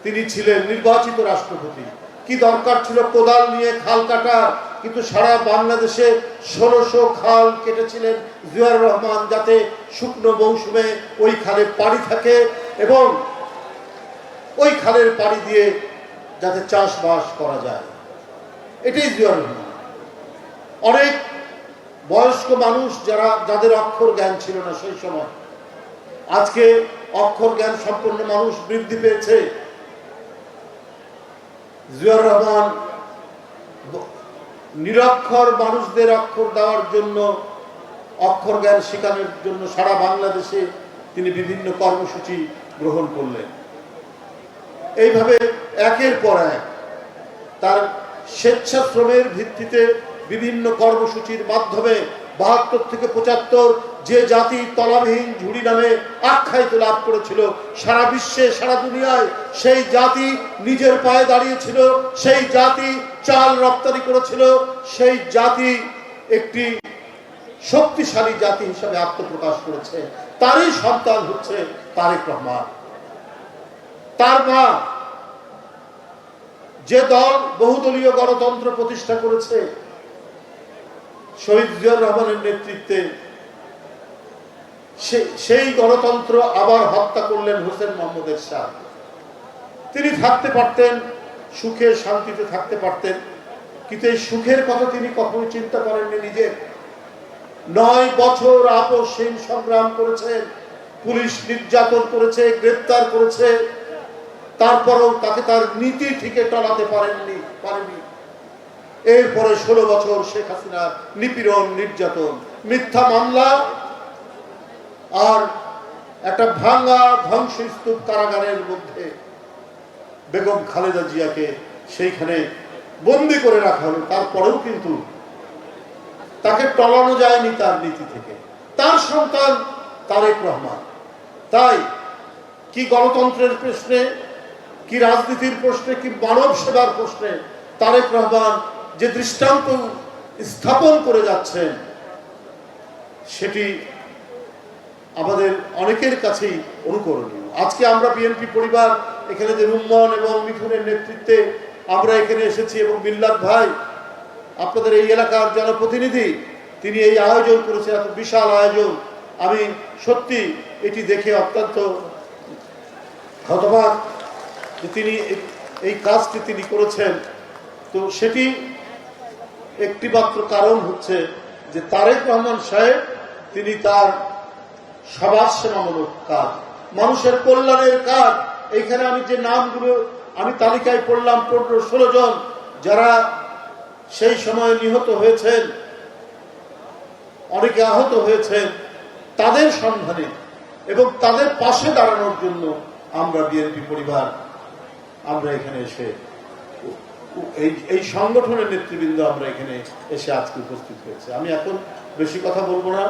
তিনি ছিলেন নির্বাচিত রাষ্ট্রপতি। কি দরকার ছিল কোদাল নিয়ে খাল কাটা? কিন্তু সারা বাংলাদেশে 1600 খাল কেটেছিলেন জিয়াউর রহমান, যাতে শুকনো মৌসুমে ওই খালে পানি থাকে এবং ওই খালের পানি দিয়ে যাতে চাষবাস করা যায়। এটাই জিয়াউর রহমান। অনেক বয়স্ক মানুষ যাদের অক্ষর জ্ঞান ছিল না সেই সময়, আজকে অক্ষর জ্ঞান সম্পন্ন মানুষ বৃদ্ধি পেয়েছে। জিয়াউর রহমান নিরক্ষর মানুষদের অক্ষর দেওয়ার জন্য, অক্ষর জ্ঞান শেখানোর জন্য সারা বাংলাদেশে তিনি বিভিন্ন কর্মসূচি গ্রহণ করলেন। এইভাবে একের পর এক তার স্বেচ্ছাশ্রমের ভিত্তিতে বিভিন্ন কর্মসূচির মাধ্যমে 72 থেকে 75 যে জাতি তলাবিহীন ঝুড়ি নামে আখ্যায়িত লাভ করেছিল, সারা বিশ্বে সারা দুনিয়ায় সেই জাতি নিজের পায়ে দাঁড়িয়েছিল, সেই জাতি চাল রপ্তানি করেছিল, সেই জাতি একটি শক্তিশালী জাতি হিসাবে আত্মপ্রকাশ করেছে। তারই সন্তান হচ্ছে তারেক রহমান। তার মা যে দল বহুদলীয় গণতন্ত্র প্রতিষ্ঠা করেছে, শহীদ জিয়াউর রহমানের নেতৃত্বে, সেই গণতন্ত্র আবার হত্যা করলেন হোসেন মোহাম্মদ এরশাদ। তিনি থাকতে পারতেন, সুখে শান্তিতে থাকতে পারতেন, কিন্তু এই সুখের কথা তিনি কখনো চিন্তা করেননি নিজের। 9 বছর আপসহীন সংগ্রাম করেছেন, পুলিশ নির্যাতন করেছে, গ্রেপ্তার করেছে, তারপরেও তাকে তার নীতি থেকে টলাতে পারেনি। এরপরে 16 বছর শেখ হাসিনার নিপীড়ন, নির্যাতন, মিথ্যা মামলা আর একটা ভাঙা ধ্বংসস্তূপ কারাগারের মধ্যে বেগম খালেদা জিয়াকে সেইখানে বন্দী করে রাখা হলো। তারপরেও কিন্তু তাকে টলানো যায়নি তার নীতি থেকে। তার সন্তান তারেক রহমান। তাই কি গণতন্ত্রের প্রশ্নে, কি রাজনীতির প্রশ্নে, কি মানব সেবার প্রশ্নে তারেক রহমান যে দৃষ্টান্ত স্থাপন করে যাচ্ছেন, সেটি আমাদের অনেকের কাছেই অনুকরণীয়। আজকে আমরা বিএনপি পরিবার এখানে যে রুম্মন এবং মিঠুনের নেতৃত্বে আমরা এখানে এসেছি, এবং বিল্লাত ভাই আপনাদের এই এলাকার জনপ্রতিনিধি, তিনি এই আয়োজন করেছেন, এত বিশাল আয়োজন। আমি সত্যি এটি দেখে অত্যন্ত হতবাক যে তিনি এই কাজটি তিনি করেছেন। তো সেটি একটি মাত্র কারণ হচ্ছে যে তারেক রহমান সাহেব তিনি তার সমাজ সেবামূলক কাজ, মানুষের কল্যাণের কাজ, এইখানে আমি যে নামগুলো আমি তালিকায় পড়লাম 15-16 জন যারা সেই সময় নিহত হয়েছেন, অনেকে আহত হয়েছেন, তাদের সন্ধানে এবং তাদের পাশে দাঁড়ানোর জন্য আমরা বিএনপি পরিবার আমরা এখানে এসে এই সংগঠনের নেতৃবৃন্দ আমরা এখানে এসে আজকে উপস্থিত হয়েছে। আমি এখন বেশি কথা বলবো না।